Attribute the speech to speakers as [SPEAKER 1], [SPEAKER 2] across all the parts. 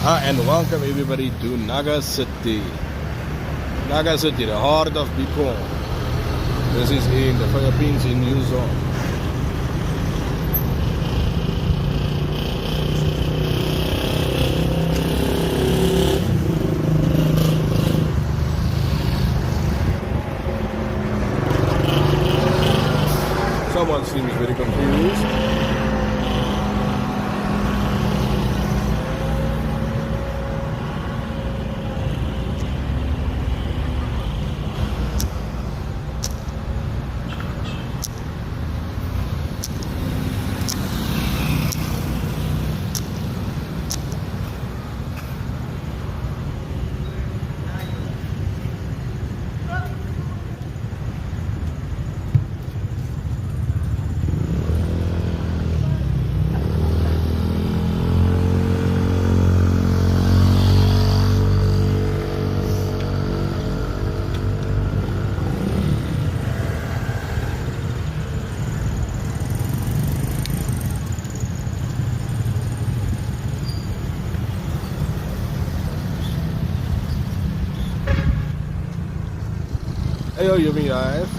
[SPEAKER 1] And welcome everybody to Naga City. Naga City, the heart of Bicol. This is in the Philippines in Luzon. Someone seems very confused. Hey, you mean live?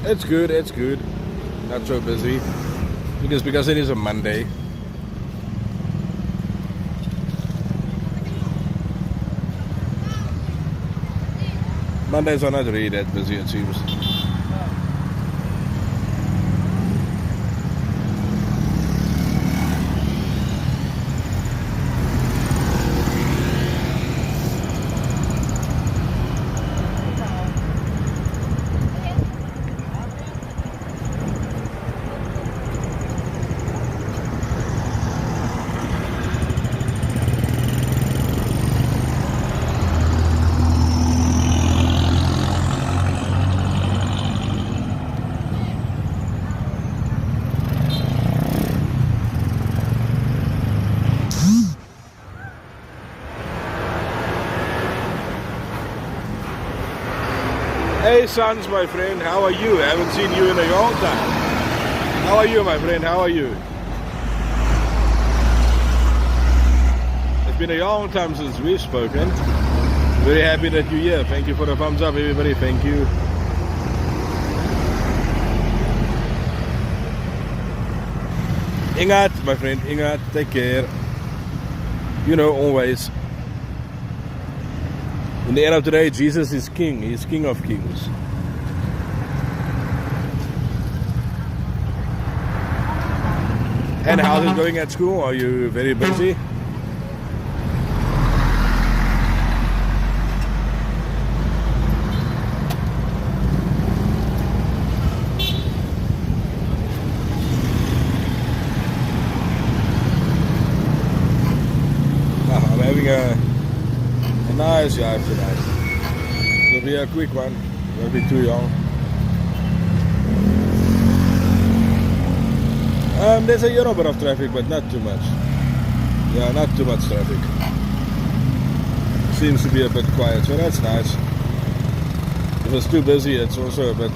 [SPEAKER 1] It's good. Not so busy. Because it is a Monday. Mondays are not really that busy, it seems. Hey Sons, my friend, how are you? I haven't seen you in a long time. How are you, my friend? How are you? It's been a long time since we've spoken. Very happy that you're here. Thank you for the thumbs up, everybody. Thank you. Ingat, my friend. Ingat. Take care. You know, always. In the end of the day, Jesus is King. He's King of Kings. And how's it going at school? Are you very busy? I'm having a nice drive tonight. It'll be a quick one. It won't be too long. There's a little bit of traffic, but not too much. Yeah, not too much traffic. Seems to be a bit quiet, so that's nice. If it's too busy, it's also a bit,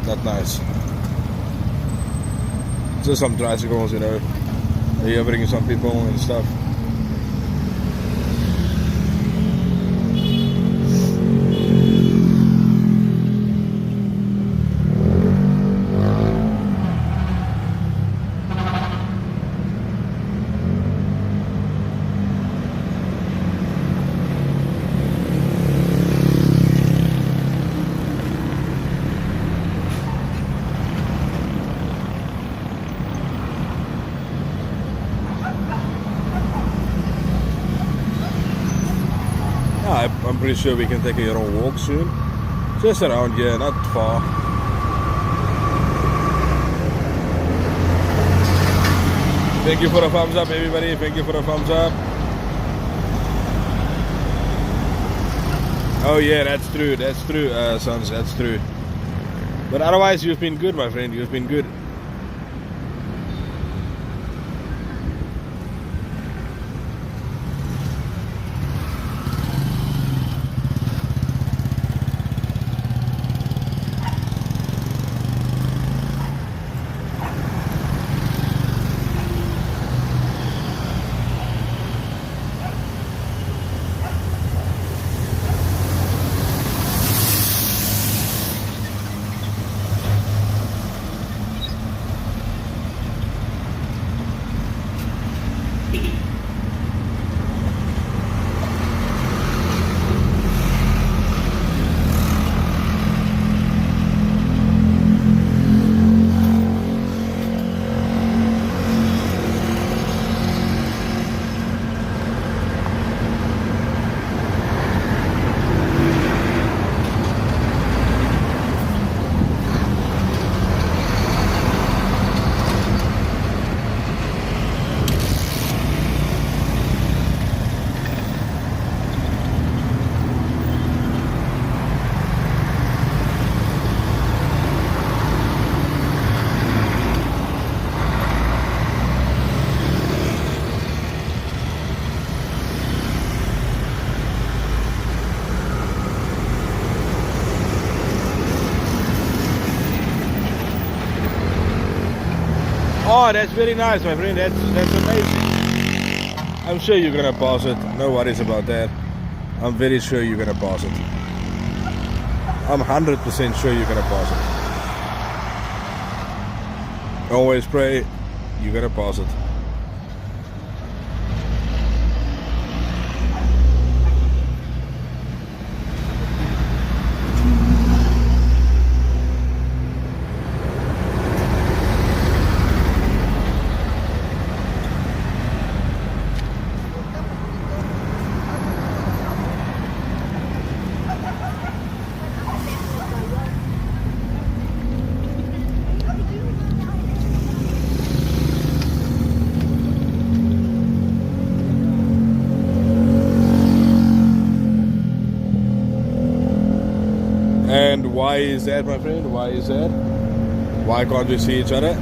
[SPEAKER 1] not nice. Just some tricycles, You're bringing some people and stuff. I'm pretty sure we can take a little walk soon. Just around here, not far. Thank you for the thumbs up, everybody. Thank you for the thumbs up. Oh yeah, that's true, sons, that's true. But otherwise, you've been good, my friend. You've been good. Oh, that's very nice, my friend. That's amazing. I'm sure you're gonna pass it. No worries about that. I'm very sure you're gonna pass it. I'm 100% sure you're gonna pass it. Always pray you're gonna pass it. And why is that, my friend? Why is that? Why can't we see each other?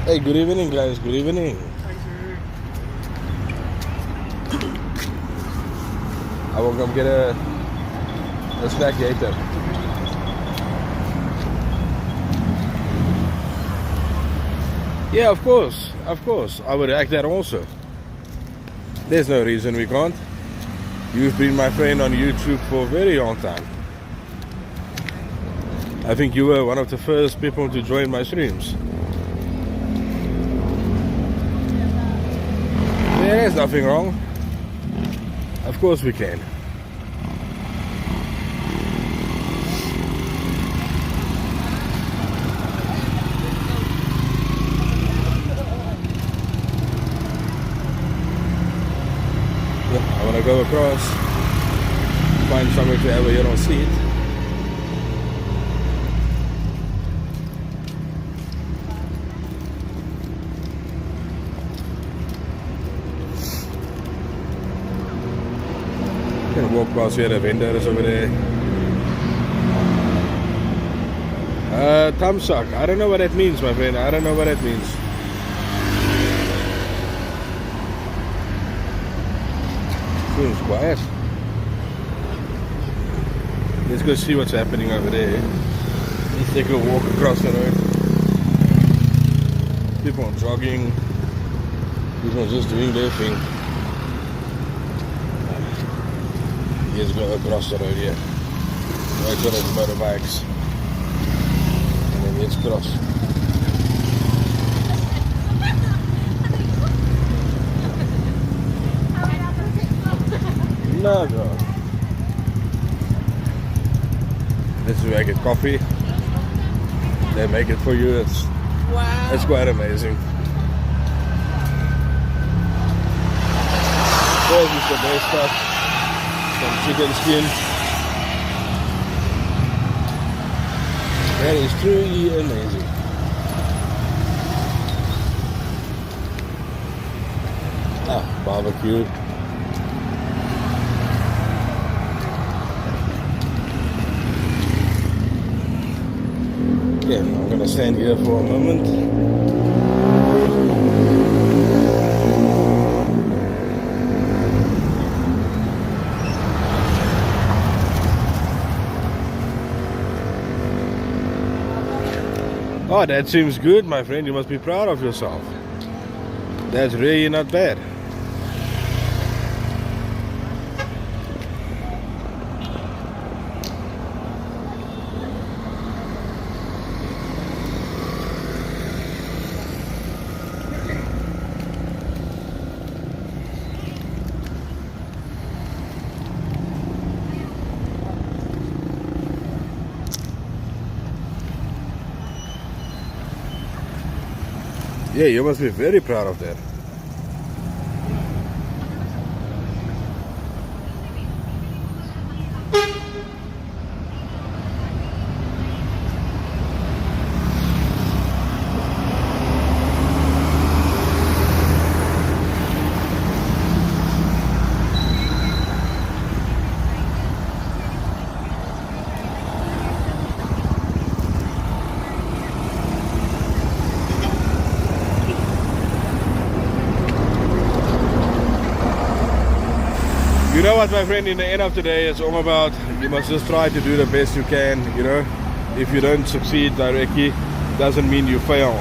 [SPEAKER 1] Hey, good evening, guys. Good evening. I will come get a snack later. Yeah, of course. I would act that also. There's no reason we can't. You've been my friend on YouTube for a very long time. I think you were one of the first people to join my streams. There's nothing wrong. Of course we can. Yeah, I want to go across, find somewhere to have a little seat. Walk past here, the vendor is over there. Thumbsuck. I don't know what that means, my friend. I don't know what that means. Seems quiet. Let's go see what's happening over there. Let's take a walk across the road. People are jogging. People are just doing their thing. Let's go across the road here. Right to those motorbikes. And then let's cross. Naga. This is where I get coffee. They make it for you. It's quite amazing. This is the best stuff. Some chicken skin. That is truly amazing. Barbecue. Yeah, I'm gonna stand here for a moment. Oh, that seems good, my friend. You must be proud of yourself. That's really not bad. Yeah, you must be very proud of that. You know what, my friend, in the end of the day, it's all about, you must just try to do the best you can, you know. If you don't succeed directly, doesn't mean you fail.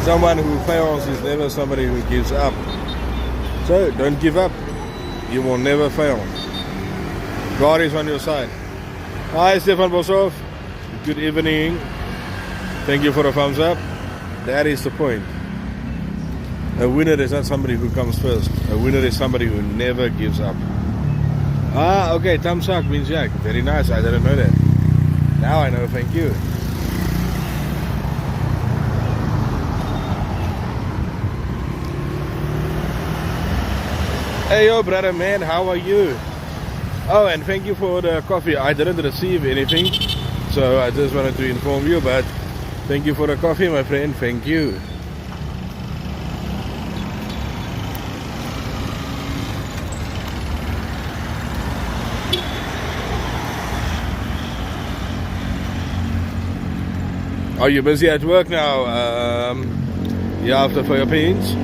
[SPEAKER 1] Someone who fails is never somebody who gives up. So, don't give up. You will never fail. God is on your side. Hi, Stefan Bosov. Good evening. Thank you for the thumbs up. That is the point. A winner is not somebody who comes first. A winner is somebody who never gives up. Ah, okay, thumbs up means Jack. Very nice, I didn't know that. Now I know, thank you. Hey yo brother man, how are you? Oh, and thank you for the coffee. I didn't receive anything, so I just wanted to inform you, but thank you for the coffee, my friend. Thank you. Are you busy at work now? Yeah, after Philippines.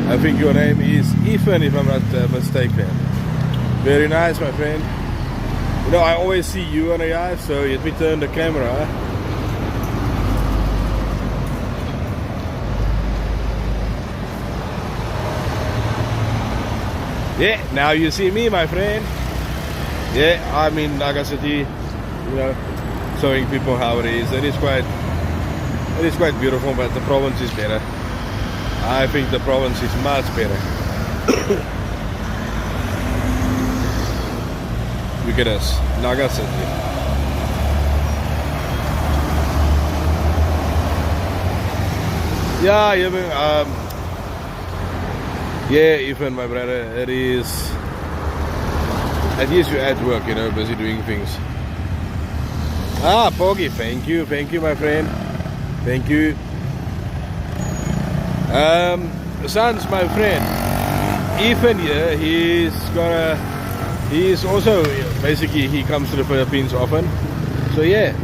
[SPEAKER 1] I think your name is Ethan, if I'm not mistaken. Very nice, my friend. You know, I always see you on the eye, so let me turn the camera. Yeah, now you see me, my friend. Yeah, I'm in Naga City, you know, showing people how it is. It is quite beautiful, but the province is better. I think the province is much better. Look at us, Naga City. Yeah, yeah, even my brother, it is. At least you're at work, you know, busy doing things. Ah, Poggy, thank you, my friend. Thank you. Sons, my friend, Ethan here, he's also, basically, he comes to the Philippines often. So yeah.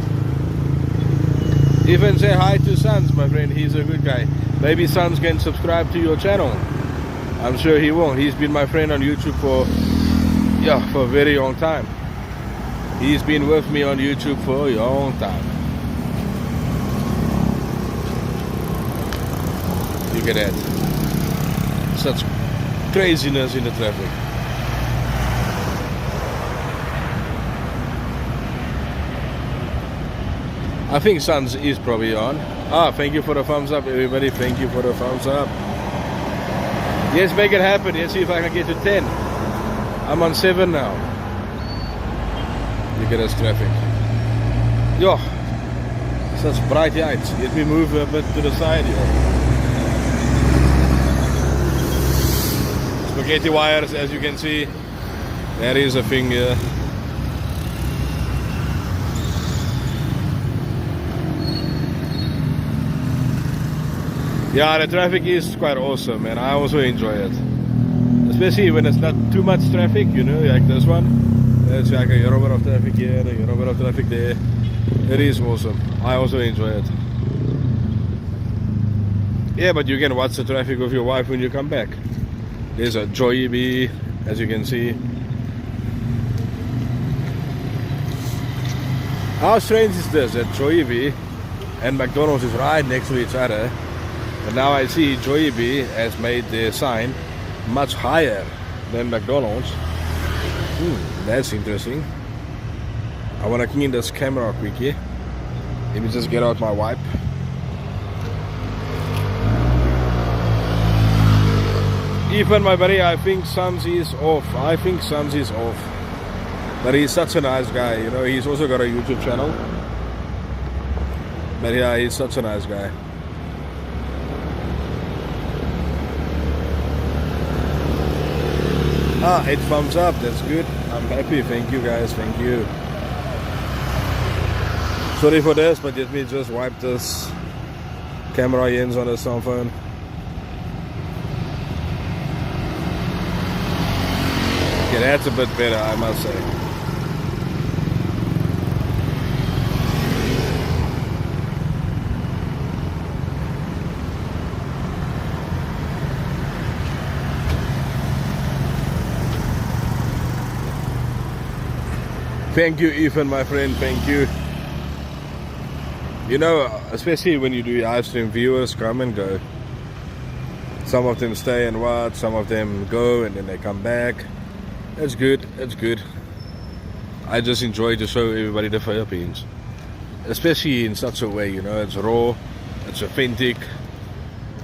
[SPEAKER 1] Ethan, say hi to Sons, my friend, he's a good guy. Maybe Sons can subscribe to your channel. I'm sure he will. He's been my friend on YouTube for a very long time. He's been with me on YouTube for a long time. Look at that. Such craziness in the traffic. I think Sons is probably on. Ah, thank you for the thumbs up, everybody. Thank you for the thumbs up. Yes, make it happen. Let's see if I can get to 10. I'm on 7 now. Look at this traffic. Yo, such bright lights. Let me move a bit to the side here. Spaghetti wires, as you can see. There is a thing here. Yeah, the traffic is quite awesome, and I also enjoy it. Especially when it's not too much traffic, you know, like this one. There's like a little bit of traffic here, a little bit of traffic there. It is awesome. I also enjoy it. Yeah, but you can watch the traffic with your wife when you come back. There's a Jollibee, as you can see. How strange is this, that Jollibee and McDonald's is right next to each other. But now I see Jollibee has made their sign much higher than McDonald's. That's interesting. I want to clean this camera quickly. Let me just get out my wipe. Even my buddy, I think Samsi is off. But he's such a nice guy, you know. He's also got a YouTube channel. But yeah, he's such a nice guy. Ah, 8 thumbs up, that's good. I'm happy, thank you guys, thank you. Sorry for this, but let me just wipe this camera ends on the cell phone. Okay, that's a bit better, I must say. Thank you, Ethan, my friend, thank you. You know, especially when you do live stream, viewers come and go. Some of them stay and watch, some of them go and then they come back. That's good, that's good. I just enjoy to show everybody the Philippines. Especially in such a way, you know, it's raw, it's authentic,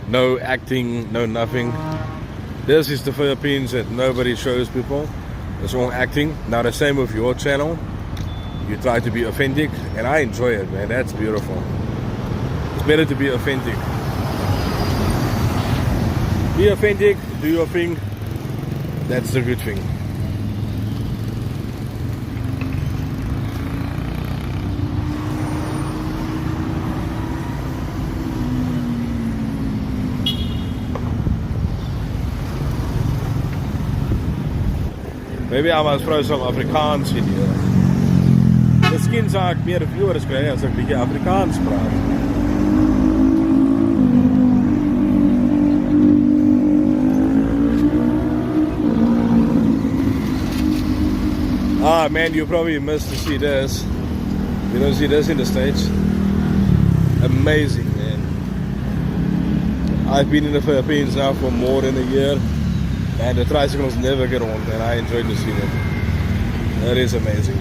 [SPEAKER 1] no acting, no nothing. This is the Philippines that nobody shows people. It's all acting. Now the same with your channel. You try to be authentic, and I enjoy it, man. That's beautiful. It's better to be authentic. Be authentic, do your thing. That's the good thing. Maybe I must throw some Afrikaans in here. Miskien sal ek meer viewers kry as ek bietjie Afrikaans praat. Ah man, you probably missed to see this. You don't see this in the States? Amazing, man. I've been in the Philippines now for more than a year. And the tricycles never get on, and I enjoy to see them. That is amazing.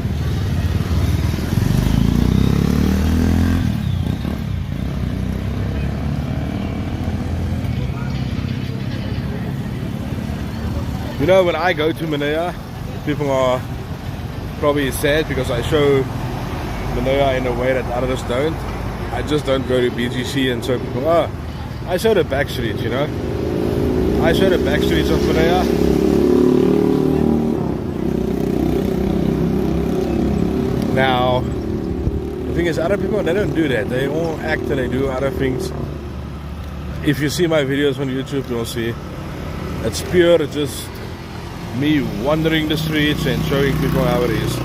[SPEAKER 1] You know, when I go to Manila, people are probably sad because I show Manila in a way that others don't. I just don't go to BGC and show people, oh, I show the back streets, you know. I show the back streets of Manila. Now, the thing is, other people, they don't do that. They all act and they do other things. If you see my videos on YouTube, you'll see it's pure, just me wandering the streets and showing people how it is.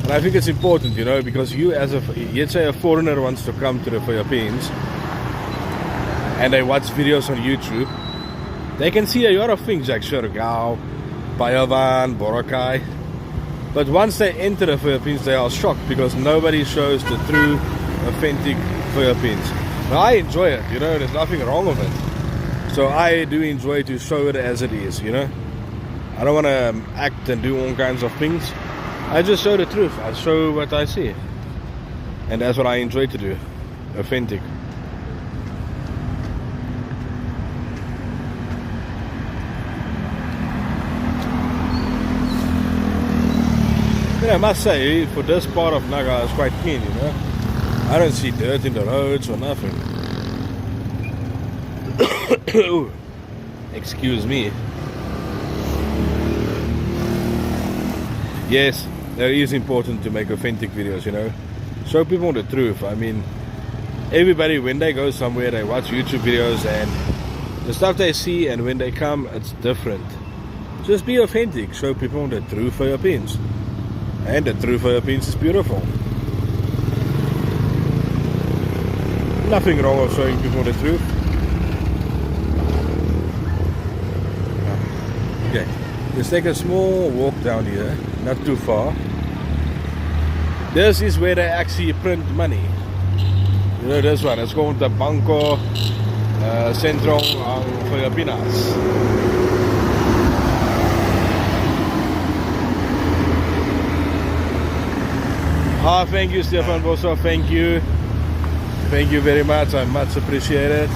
[SPEAKER 1] And I think it's important, you know, because you as let's say a foreigner wants to come to the Philippines and they watch videos on YouTube, they can see a lot of things like Siargao, Payawan, Boracay. But once they enter the Philippines, they are shocked because nobody shows the true, authentic Philippines. Now, I enjoy it, you know, there's nothing wrong with it. So I do enjoy to show it as it is, you know. I don't want to act and do all kinds of things. I just show the truth. I show what I see. And that's what I enjoy to do. Authentic. I must say, for this part of Naga, it's quite clean, I don't see dirt in the roads or nothing. Excuse me. Yes, it is important to make authentic videos, Show people the truth. I mean, everybody, when they go somewhere, they watch YouTube videos, and the stuff they see, and when they come, it's different. Just be authentic. Show people the truth for your pins. And the truth for your pins is beautiful. Nothing wrong with showing people the truth. Okay, let's take a small walk down here, not too far. This is where they actually print money. This one, it's called the Banco Centro Filipinas. Thank you, Stefan Bosso, thank you. Thank you very much, I much appreciate it.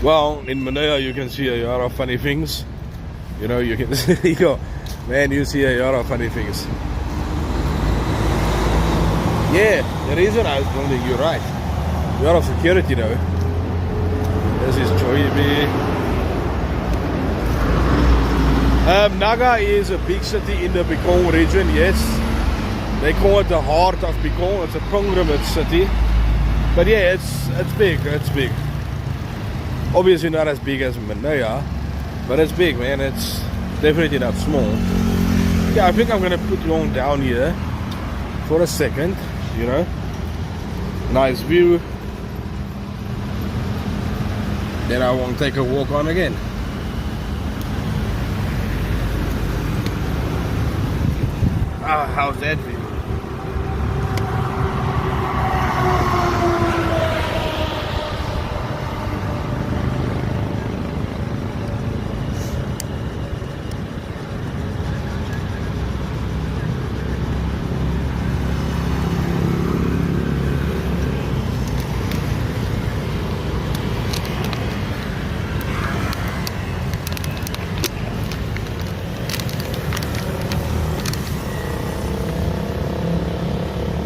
[SPEAKER 1] Well, in Manila you can see a lot of funny things. You can see, man, you see a lot of funny things. Yeah, the reason I don't think you're right. A lot of security though. This is Joybe. Naga is a big city in the Bicol region, yes. They call it the heart of Bicol. It's a pilgrimage city. But yeah, it's big. Obviously not as big as Manila, but it's big, man. It's definitely not small. Yeah, I think I'm gonna put you on down here for a second, Nice view. Then I won't take a walk on again. How's that view?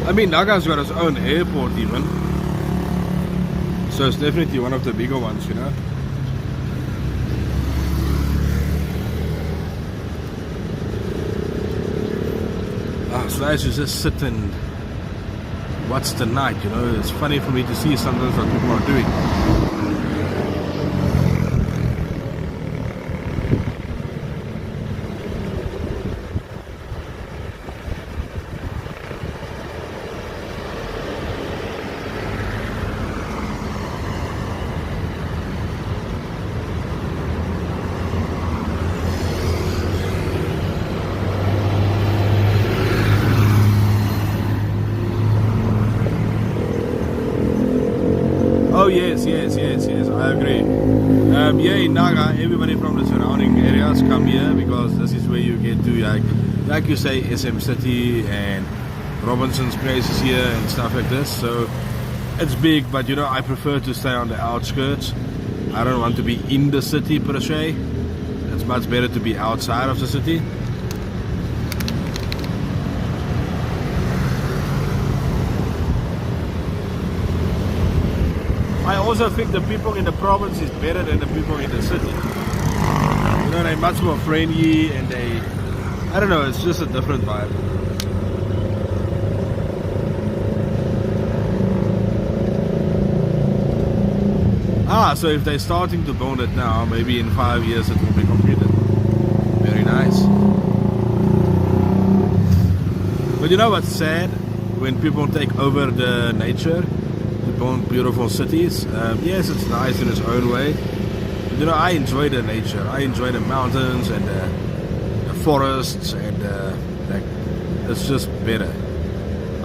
[SPEAKER 1] I mean, Naga's got its own airport even. So it's definitely one of the bigger ones, It's nice to just sit and watch the night, It's funny for me to see sometimes what people are doing. Oh yes, I agree. Yeah, in Naga, everybody from the surrounding areas come here because this is where you get to, like you say, SM City and Robinson's Place is here and stuff like this. So it's big, but I prefer to stay on the outskirts. I don't want to be in the city per se. It's much better to be outside of the city. I also think the people in the province is better than the people in the city. They're much more friendly and I don't know, it's just a different vibe. So if they're starting to build it now, maybe in 5 years it will be completed. Very nice. But what's sad? When people take over the nature, build beautiful cities. Yes, it's nice in its own way. But, I enjoy the nature. I enjoy the mountains and the forests, and it's just better.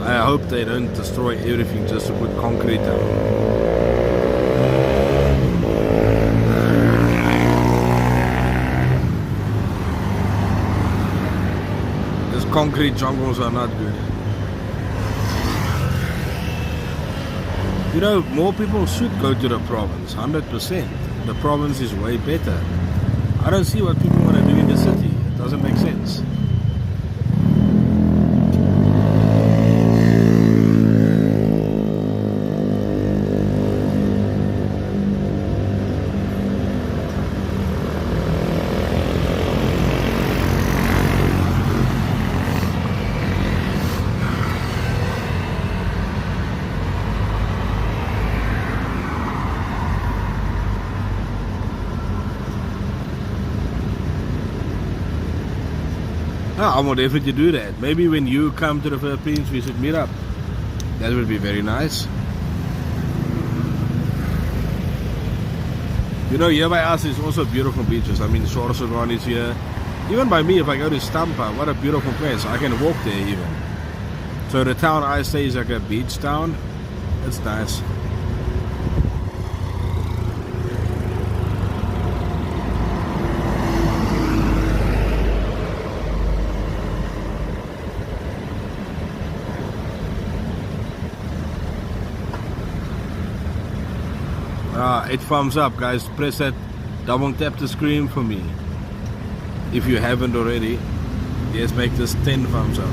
[SPEAKER 1] I hope they don't destroy everything just to put concrete down. These concrete jungles are not good. You know, more people should go to the province, 100%. The province is way better. I don't see what people want to do in the city. It doesn't make sense. I will definitely do that. Maybe when you come to the Philippines, we should meet up. That would be very nice. You know, here by us is also beautiful beaches. I mean, Sorsogon is here. Even by me, if I go to Stampa, what a beautiful place. I can walk there even. So the town I stay is like a beach town. It's nice. Ah, 8 thumbs up, guys. Press that double tap the screen for me if you haven't already. Yes, make this 10 thumbs up.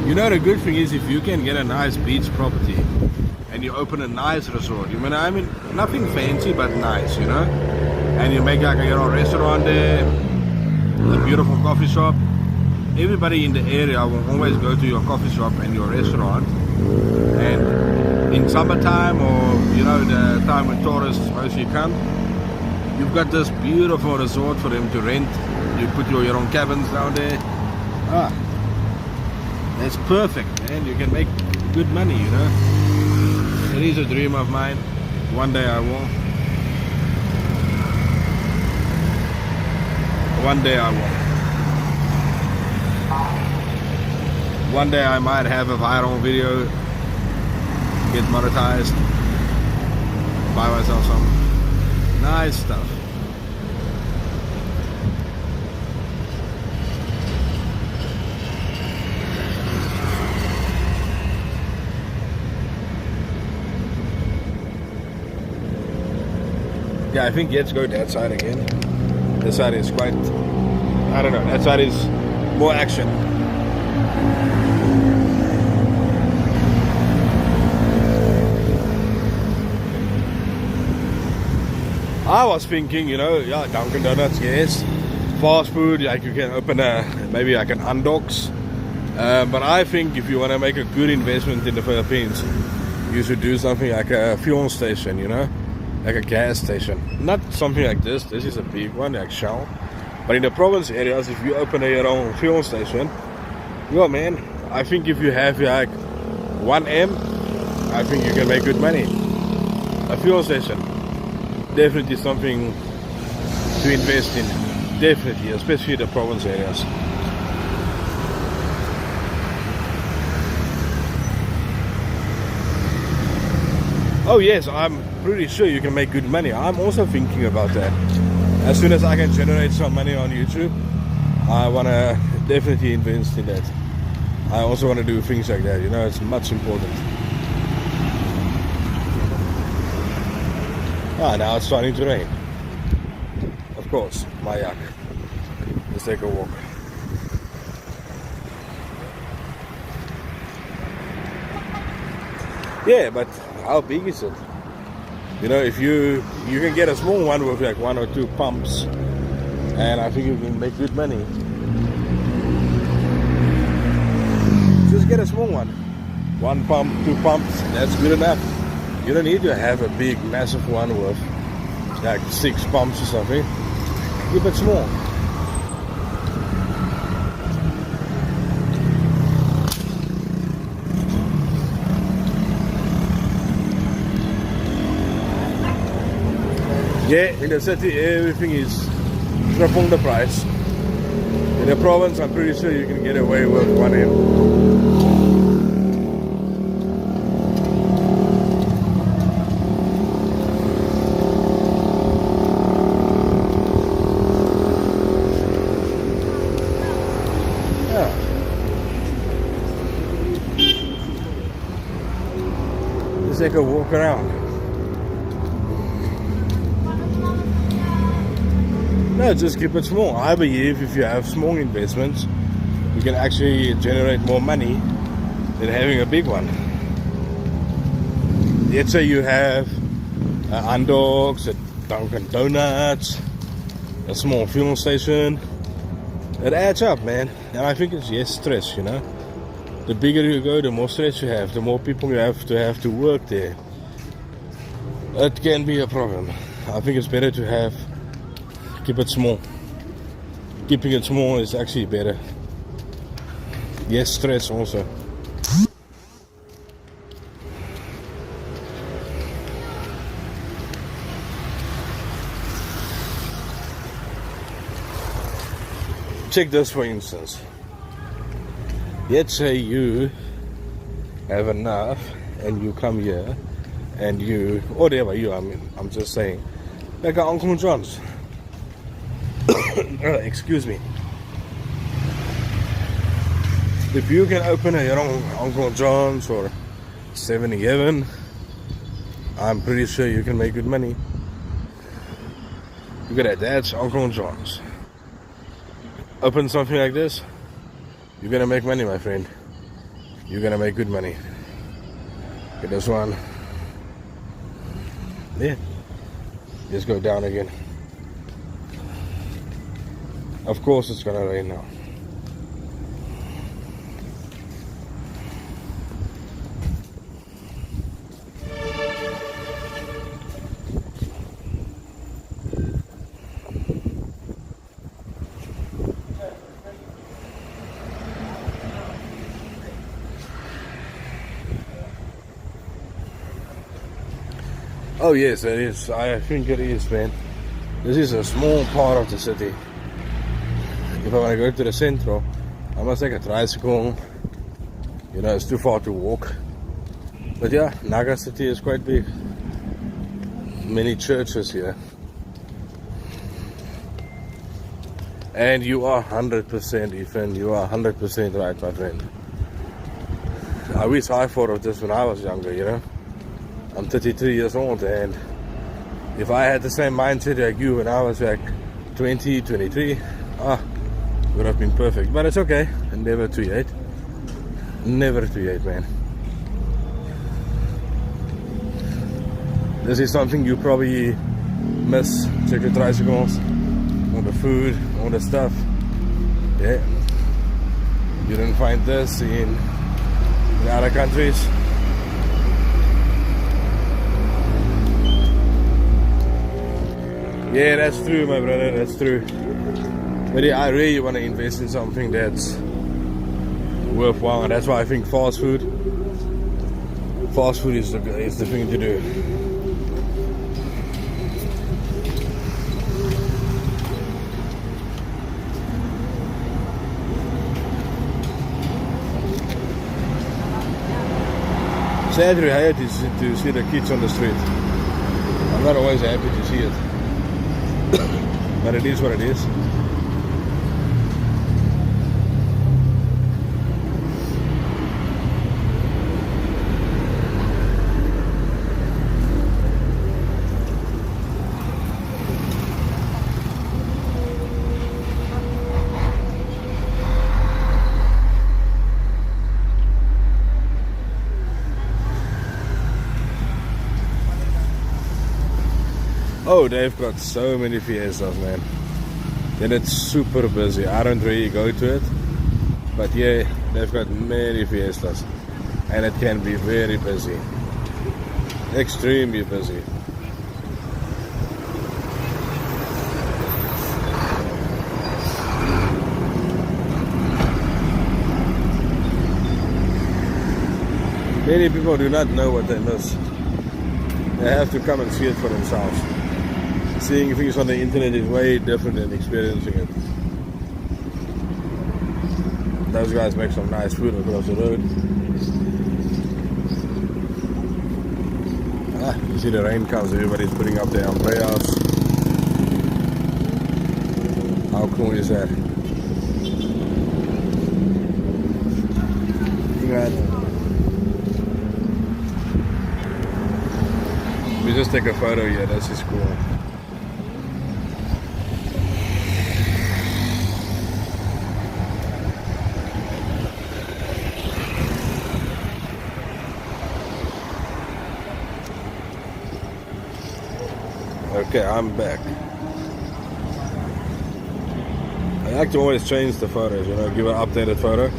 [SPEAKER 1] You know, the good thing is if you can get a nice beach property and you open a nice resort, I mean nothing fancy but nice, you know, and you make like a restaurant there, a beautiful coffee shop. Everybody in the area will always go to your coffee shop and your restaurant. And in summertime, or you know, the time when tourists mostly come, you've got this beautiful resort for them to rent. You put your own cabins down there. That's perfect, man. You can make good money, you know. It is a dream of mine. One day I will. One day I will. One day I might have a viral video, get monetized, buy myself some nice stuff. Yeah, I think let's go that side again. This side is quite, I don't know, that side is more action. I was thinking, you know, yeah, Dunkin' Donuts, yes. Fast food, like you can open maybe like an Undox. But I think if you want to make a good investment in the Philippines, you should do something like a fuel station, you know? Like a gas station. Not something like this. This is a big one, like Shell. But in the province areas, if you open your own fuel station, well, man, I think if you have like 1M, I think you can make good money. A fuel station, definitely something to invest in. Definitely, especially the province areas. Oh yes, I'm pretty sure you can make good money. I'm also thinking about that. As soon as I can generate some money on YouTube, I want to definitely invest in that. I also want to do things like that, you know, it's much important. Now it's starting to rain. Of course, my yak. Let's take a walk. Yeah, but how big is it? You know, if you can get a small one with like 1 or 2 pumps, and I think you can make good money. Just get a small one. 1 pump, 2 pumps, that's good enough. You don't need to have a big, massive one with like 6 pumps or something. Keep it small. Yeah, in the city everything is triple the price. In the province I'm pretty sure you can get away with 1M. Yeah. Just take a walk around. No, just keep it small. I believe if you have small investments, you can actually generate more money than having a big one. Let's say you have Undogs, a Dunkin' Donuts, a small fuel station. It adds up, man. And I think it's less stress, you know. The bigger you go, the more stress you have, the more people you have to work there. It can be a problem. I think it's better to keep it small. Keeping it small is actually better. Yes, stress also. Check this for instance. Let's say you have enough and you come here and you, whatever you, I'm just saying, like an Uncle John's. Excuse me. If you can open your own Uncle John's or 7-Eleven, I'm pretty sure you can make good money. Look at that, that's Uncle John's. Open something like this, you're gonna make money, my friend. You're gonna make good money. Get this one. Yeah. Just go down again. Of course it's gonna rain now. Oh yes, it is. I think it is, man. This is a small part of the city. If I want to go to the central, I must take a tricycle. You know, it's too far to walk. But yeah, Naga city is quite big. Many churches here. And you are 100%, Ethan. You are 100% right, my friend. I wish I thought of this when I was younger, you know. I'm 33 years old, and if I had the same mindset like you when I was like 20, 23, would have been perfect. But it's okay. Never too late. Never too late, man. This is something you probably miss. Check the tricycles, all the food, all the stuff. Yeah. You didn't find this in other countries. Yeah, that's true, my brother, that's true. But yeah, I really want to invest in something that's worthwhile, and that's why I think fast food is the thing to do. Sadly, I had to see the kids on the street. I'm not always happy to see it. But it is what it is. Oh, they've got so many fiestas, man. Then it's super busy. I don't really go to it, but yeah, they've got many fiestas, and it can be very busy, extremely busy. Many people do not know what they miss. They have to come and see it for themselves. Seeing things on the internet is way different than experiencing it. Those guys make some nice food across the road. You see the rain comes, everybody's putting up their umbrellas. How cool is that? We just take a photo here, this is cool. Okay, I'm back. I like to always change the photos, you know, give an updated photo.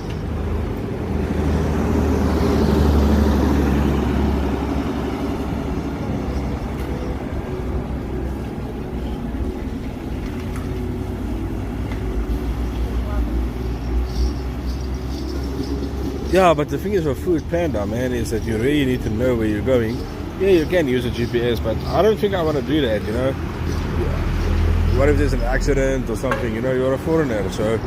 [SPEAKER 1] Yeah, but the thing is with Food Panda, man, is that you really need to know where you're going. Yeah, you can use a GPS, but I don't think I want to do that, you know. What if there's an accident or something? You know, you're a foreigner, so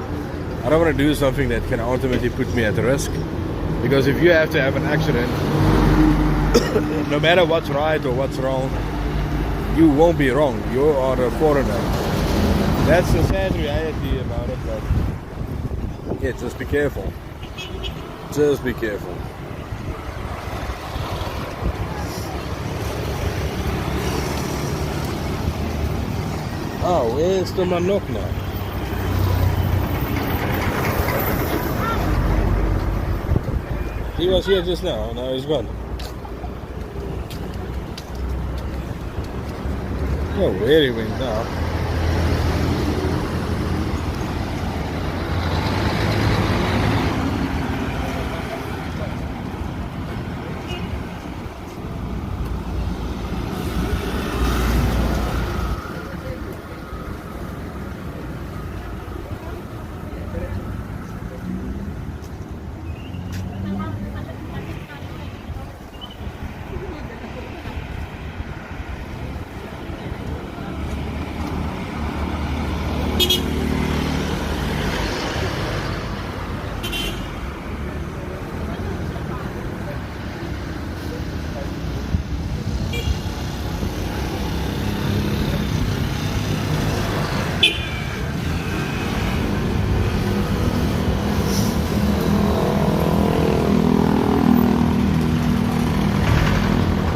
[SPEAKER 1] I don't want to do something that can ultimately put me at risk. Because if you have to have an accident, no matter what's right or what's wrong, you won't be wrong. You are a foreigner. That's the sad reality about it, but yeah, just be careful. Just be careful. Oh, where's the manok now? He was here just now, now he's gone. Oh, where he went now?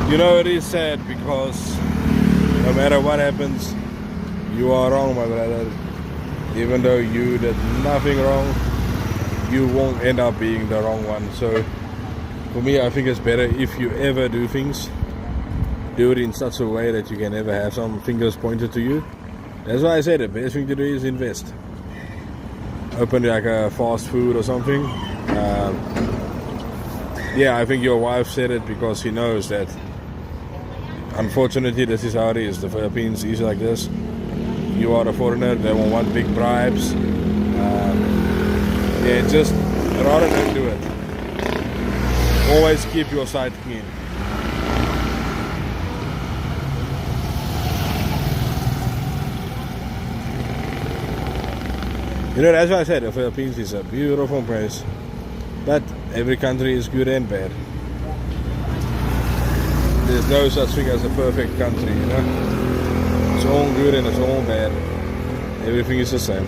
[SPEAKER 1] You know, it is sad because no matter what happens, you are wrong, my brother. Even though you did nothing wrong, you won't end up being the wrong one. So for me, I think it's better if you ever do things, do it in such a way that you can never have some fingers pointed to you. That's why I said the best thing to do is invest. Open like a fast food or something. Yeah, I think your wife said it because she knows that unfortunately this is how it is. The Philippines is like this. You are a foreigner, they won't want big bribes. Yeah, just rather than do it. Always keep your side clean. You know, that's why I said the Philippines is a beautiful place. But every country is good and bad. There's no such thing as a perfect country, you know. It's all good and it's all bad. Everything is the same.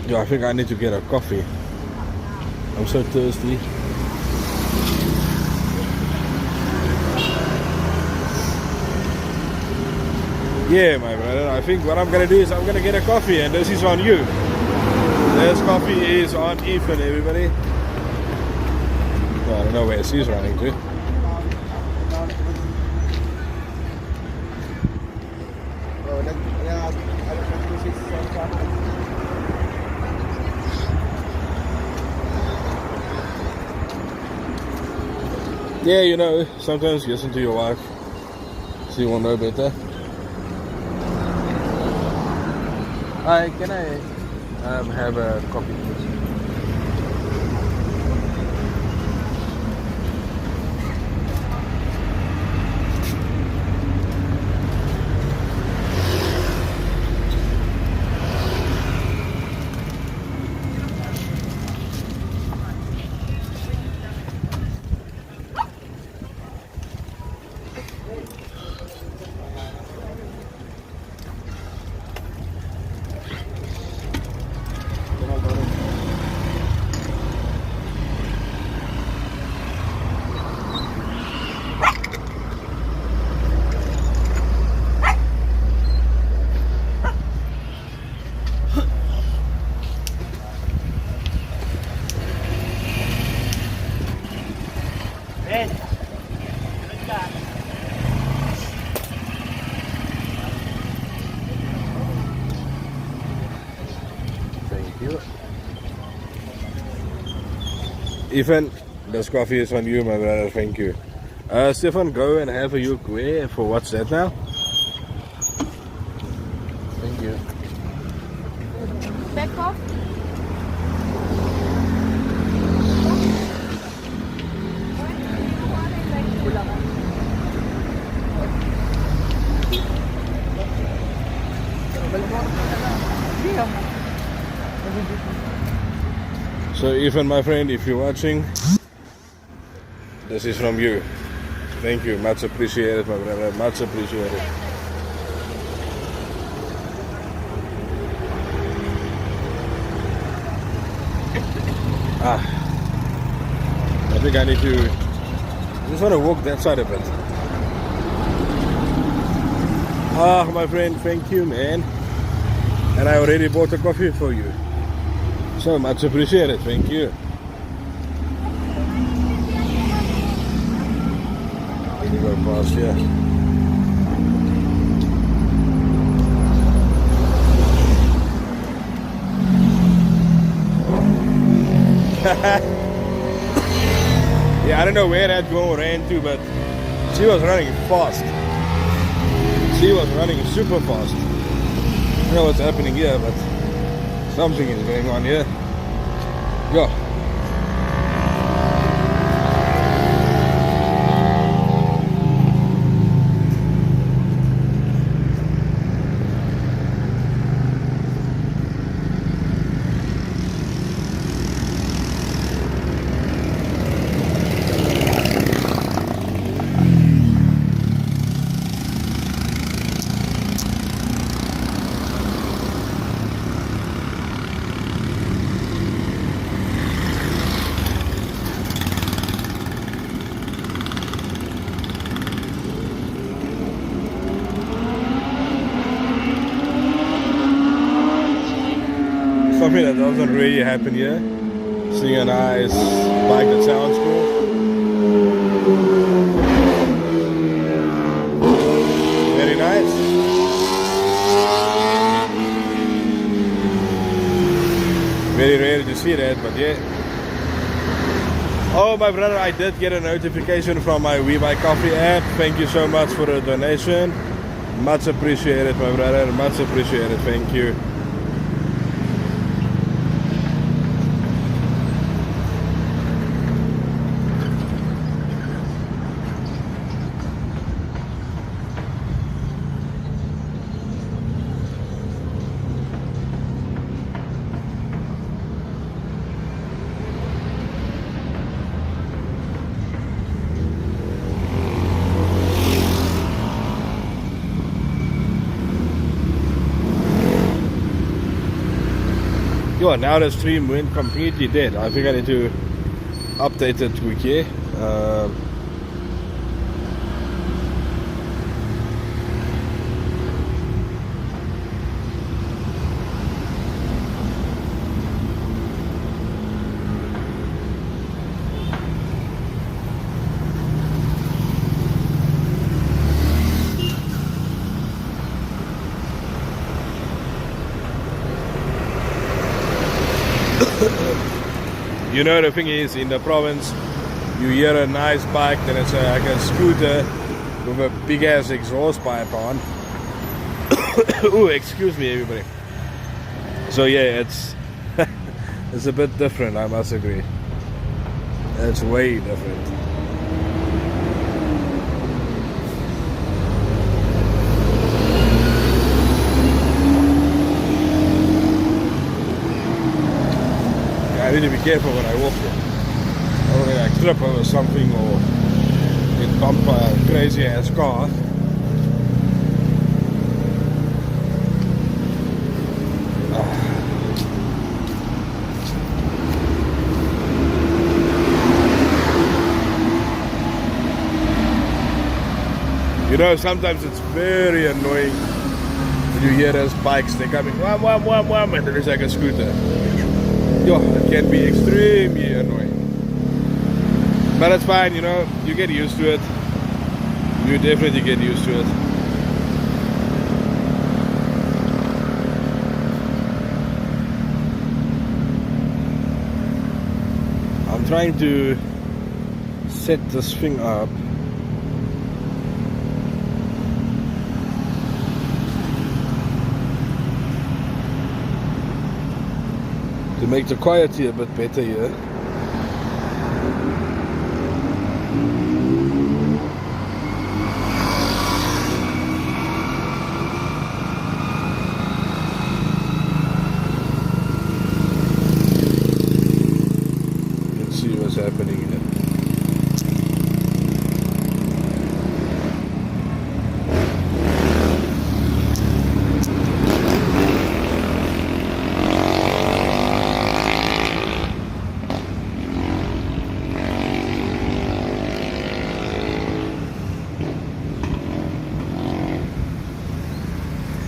[SPEAKER 1] Yeah, I think I need to get a coffee. I'm so thirsty. Yeah, my brother, I think what I'm gonna do is I'm gonna get a coffee, and this is on you. This coffee is on Ethan, everybody. Well, I don't know where she's running to. Yeah, you know, sometimes listen to your wife. She will know better. Hi, can I have a coffee, please? Thank you. Ethan, this coffee is on you, my brother. Thank you. Stefan, go and have a look where for what's that now? Thank you.
[SPEAKER 2] Back off.
[SPEAKER 1] So Ethan, my friend, if you're watching, this is from you. Thank you, much appreciated, my brother, much appreciated. I think I need to, I just want to walk that side of it. My friend, thank you, man. And I already bought a coffee for you. So much appreciated, thank you. Let me go past here. Yeah, I don't know where that girl ran to, but she was running fast. She was running super fast. I don't know what's happening here, but something is going on here. Go. Something that doesn't really happen here. Seeing a nice bike that sounds cool. Very nice. Very rare to see that, but yeah. Oh, my brother, I did get a notification from my We Buy Coffee app. Thank you so much for the donation. Much appreciated, my brother. Much appreciated. Thank you. Yo, now the stream went completely dead. I think I need to update it quickly. You know, the thing is, in the province, you hear a nice bike, then it's like a scooter with a big ass exhaust pipe on. Oh, excuse me, everybody. So yeah, it's it's a bit different, I must agree. It's way different. I need to be careful when I walk here. I don't want to trip over something or get bumped by a crazy ass car. You know, sometimes it's very annoying when you hear those bikes, they're coming wham, wham, wham, wham, and there is like a scooter. Yo, it can be extremely annoying. But it's fine, you know, you get used to it. You definitely get used to it. I'm trying to set this thing up. To make the quality a bit better here. Let's see what's happening here.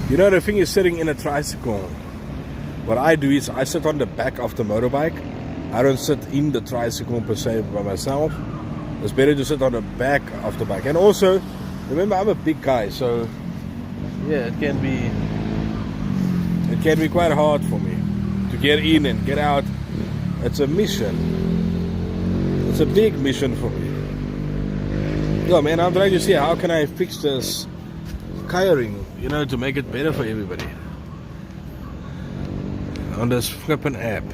[SPEAKER 1] You know, the thing is, sitting in a tricycle, what I do is I sit on the back of the motorbike. I don't sit in the tricycle per se by myself. It's better to sit on the back of the bike. And also, remember, I'm a big guy, so yeah, it can be quite hard for me to get in and get out. It's a mission. It's a big mission for me. Yo, man, I'm trying to see how can I fix this ring, you know, to make it better for everybody on this flippin' app.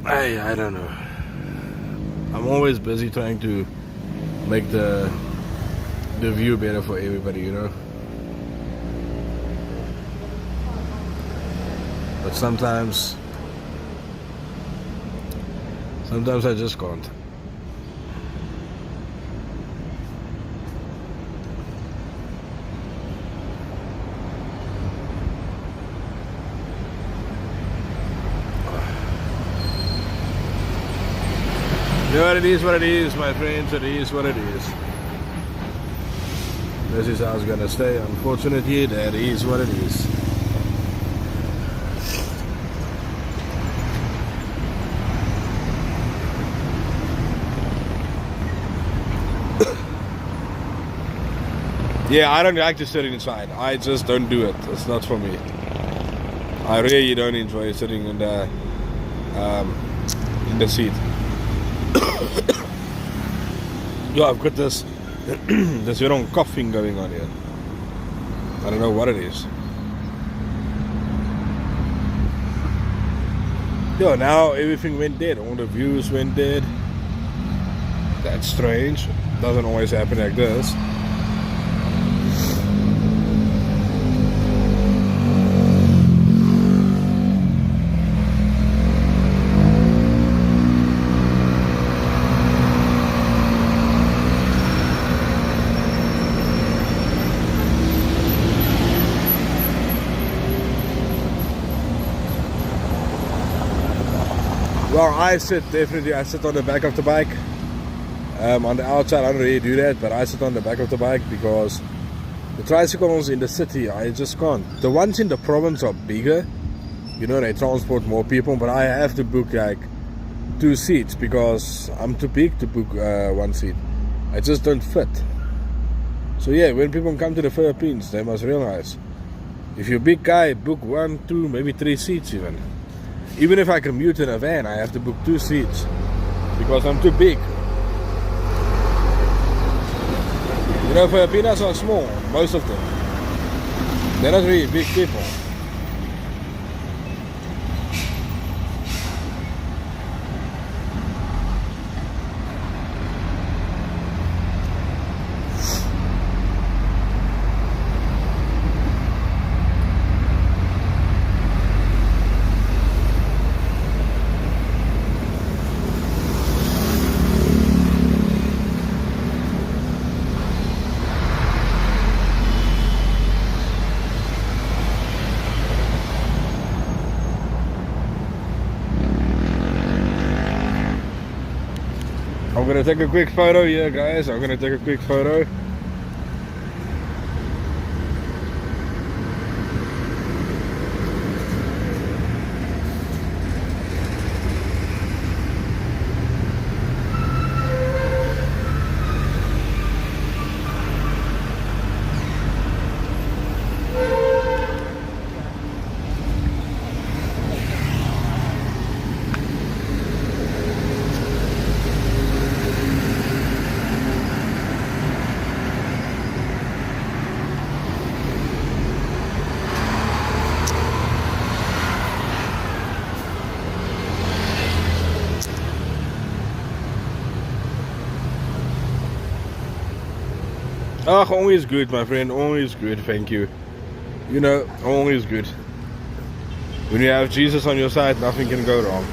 [SPEAKER 1] I don't know. I'm always busy trying to make the view better for everybody, you know. But sometimes I just can't. You know, it is what it is, my friends. It is what it is. This is how it's gonna stay. Unfortunately, that is what it is. Yeah, I don't like to sit inside. I just don't do it. It's not for me. I really don't enjoy sitting in the seat. Yeah, I've got this this wrong coughing going on here. I don't know what it is. Yeah, now everything went dead. All the views went dead. That's strange. Doesn't always happen like this. Well, I sit on the back of the bike. On the outside, I don't really do that, but I sit on the back of the bike because the tricycles in the city, I just can't. The ones in the province are bigger, you know, they transport more people, but I have to book like 2 seats because I'm too big to book 1 seat. I just don't fit. So yeah, when people come to the Philippines, they must realize, if you're a big guy, book 1, 2, maybe 3 seats even. Even if I commute in a van, I have to book 2 seats. because I'm too big. You know, Filipinos are small, most of them. They're not really big people. I'm gonna take a quick photo here, guys. I'm gonna take a quick photo. Oh, always good, my friend. Always good, thank you. You know, always good. When you have Jesus on your side, nothing can go wrong.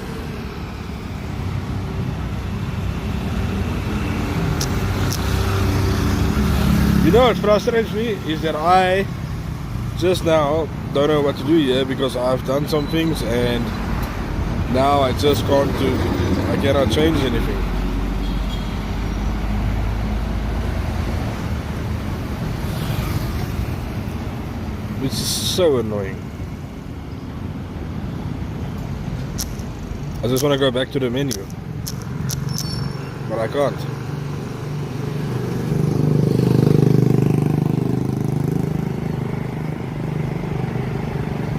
[SPEAKER 1] You know what frustrates me is that I just now don't know what to do here because I've done some things and now I just can't do, I cannot change anything. Which is so annoying. I just want to go back to the menu, but I can't.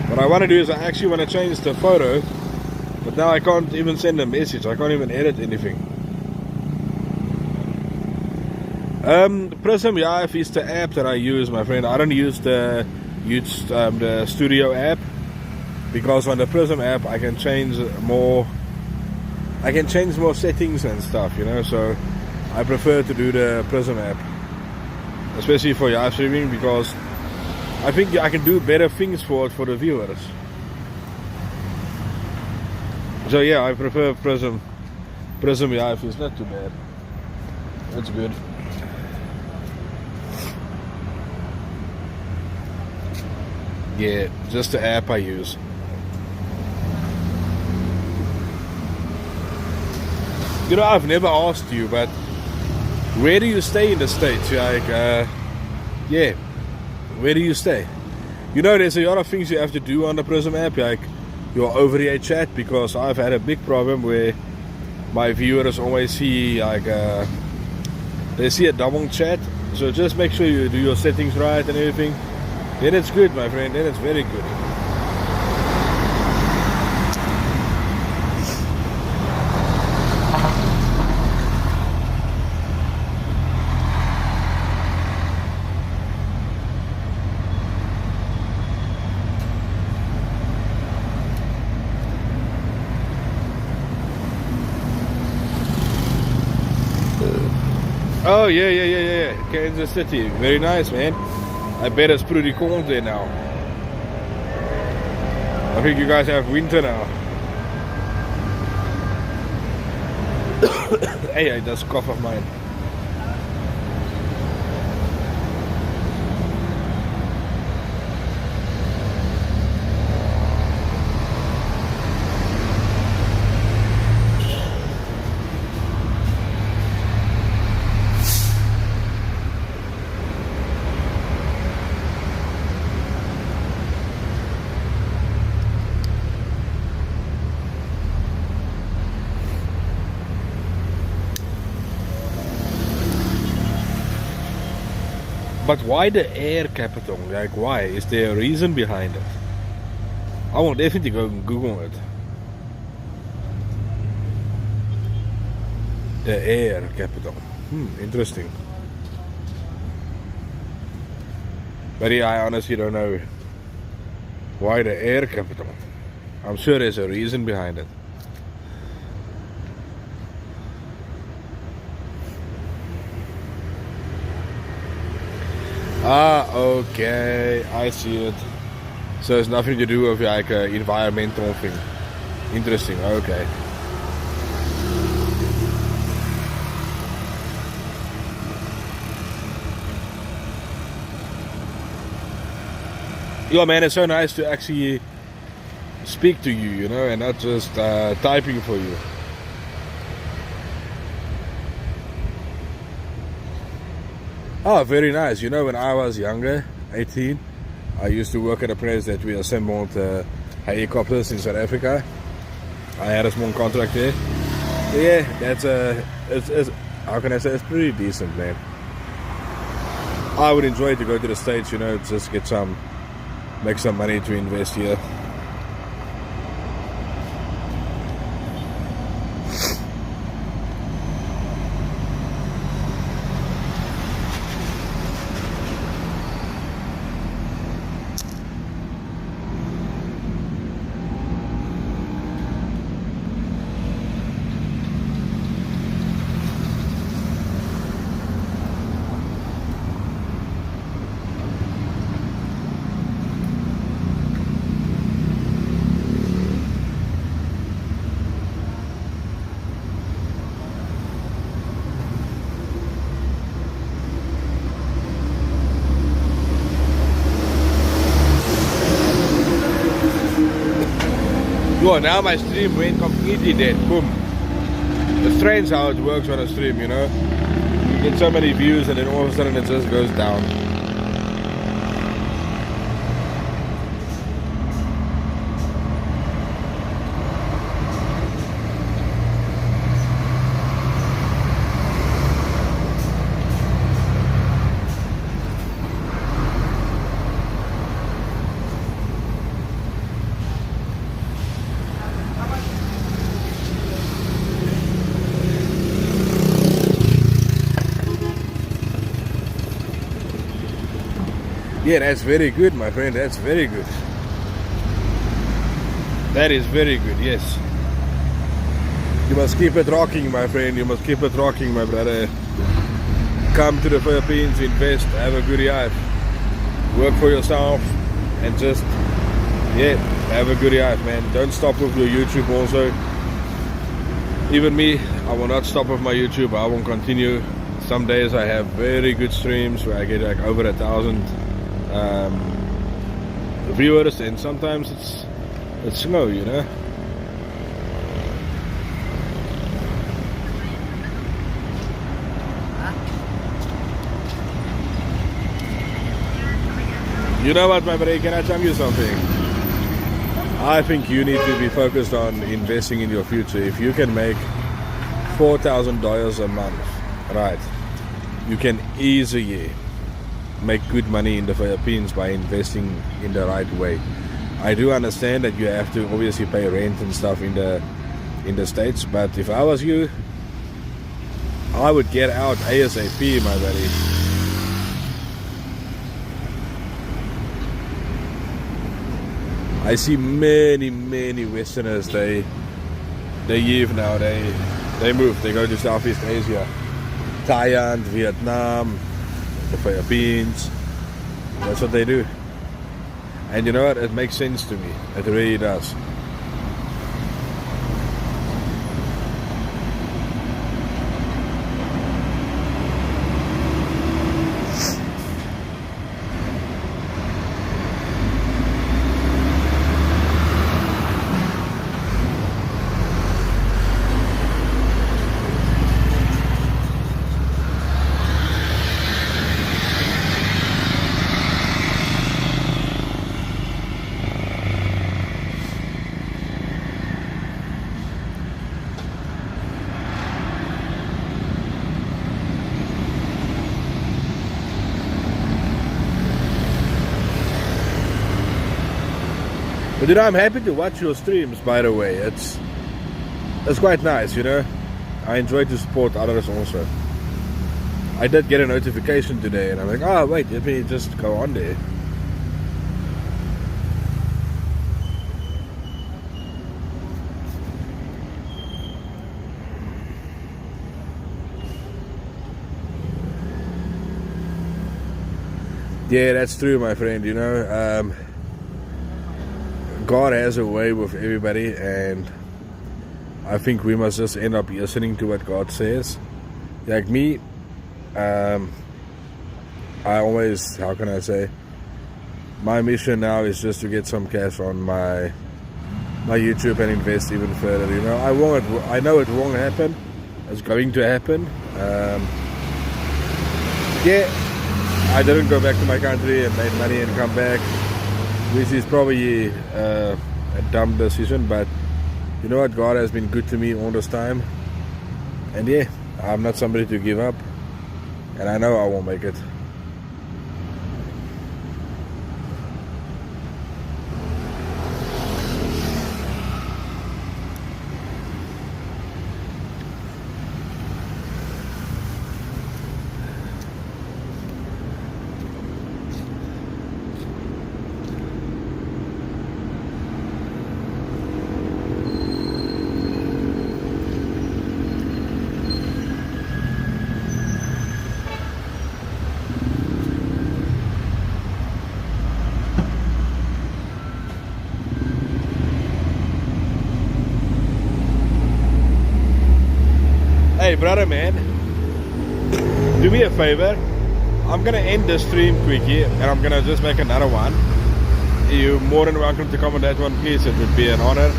[SPEAKER 1] What I want to do is I actually want to change the photo, but now I can't even send a message. I can't even edit anything. Prism Live is the app that I use, my friend. I don't use the Studio app because on the Prism app I can change more. I can change more settings and stuff, you know. So I prefer to do the Prism app, especially for live streaming, because I think I can do better things for the viewers. So yeah, I prefer Prism. Prism Live is not too bad. That's good. Yeah, just the app I use. You know, I've never asked you, but where do you stay in the States? Like, yeah, where do you stay? You know, there's a lot of things you have to do on the Prism app, like your over-the-air chat, because I've had a big problem where my viewers always see, like, they see a double chat. So just make sure you do your settings right and everything. Then it's good, my friend. Then it's very good. Oh yeah. Kansas City, very nice, man. I bet it's pretty cold there now. I think you guys have winter now. Hey, that's a cough of mine. But why the air capital? Like, why? Is there a reason behind it? I will definitely go and Google it. The air capital. Interesting. But yeah, I honestly don't know why the air capital. I'm sure there's a reason behind it. Ah, okay, I see it. So it's nothing to do with like an environmental thing. Interesting, okay. Yeah, man, it's so nice to actually speak to you, you know, and not just typing for you. Oh, very nice. You know, when I was younger, 18, I used to work at a place that we assembled helicopters in South Africa. I had a small contract there. So yeah, that's it's how can I say, it's pretty decent, man. I would enjoy to go to the States, you know, just make some money to invest here. Well, now my stream went completely dead. Boom. It's strange how it works on a stream, you know. You get so many views and then all of a sudden it just goes down. Yeah, that's very good, my friend. That's very good. That is very good, yes. You must keep it rocking, my friend. You must keep it rocking, my brother. Come to the Philippines, invest, have a good life. Work for yourself and just, yeah, have a good life, man. Don't stop with your YouTube also. Even me, I will not stop with my YouTube. I will continue. Some days I have very good streams where I get like over 1,000 viewers, and sometimes it's slow, you know. You know what, my buddy, can I tell you something? I think you need to be focused on investing in your future. If you can make $4,000 a month, right, you can easily make good money in the Philippines by investing in the right way. I do understand that you have to obviously pay rent and stuff in the States, but if I was you, I would get out ASAP, my buddy. I see many Westerners, they leave now, they move, they go to Southeast Asia, Thailand, Vietnam, the Philippines. That's what they do. And you know what? It makes sense to me. It really does. But you know, I'm happy to watch your streams, by the way. It's quite nice, you know. I enjoy to support others also. I did get a notification today and I'm like, oh wait, let me just go on there. Yeah, that's true, my friend. You know, God has a way with everybody, and I think we must just end up listening to what God says. Like me, I always, how can I say, my mission now is just to get some cash on my YouTube and invest even further. You know, I know it won't happen. It's going to happen. Yeah, I didn't go back to my country and made money and come back, which is probably a dumb decision, but you know what, God has been good to me all this time, and yeah, I'm not somebody to give up, and I know I won't make it. Hey brother, man, do me a favor. I'm gonna end the stream quickly and I'm gonna just make another one. You're more than welcome to comment that one, please. It would be an honor.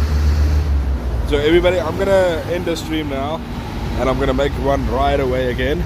[SPEAKER 1] So everybody, I'm gonna end the stream now and I'm gonna make one right away again.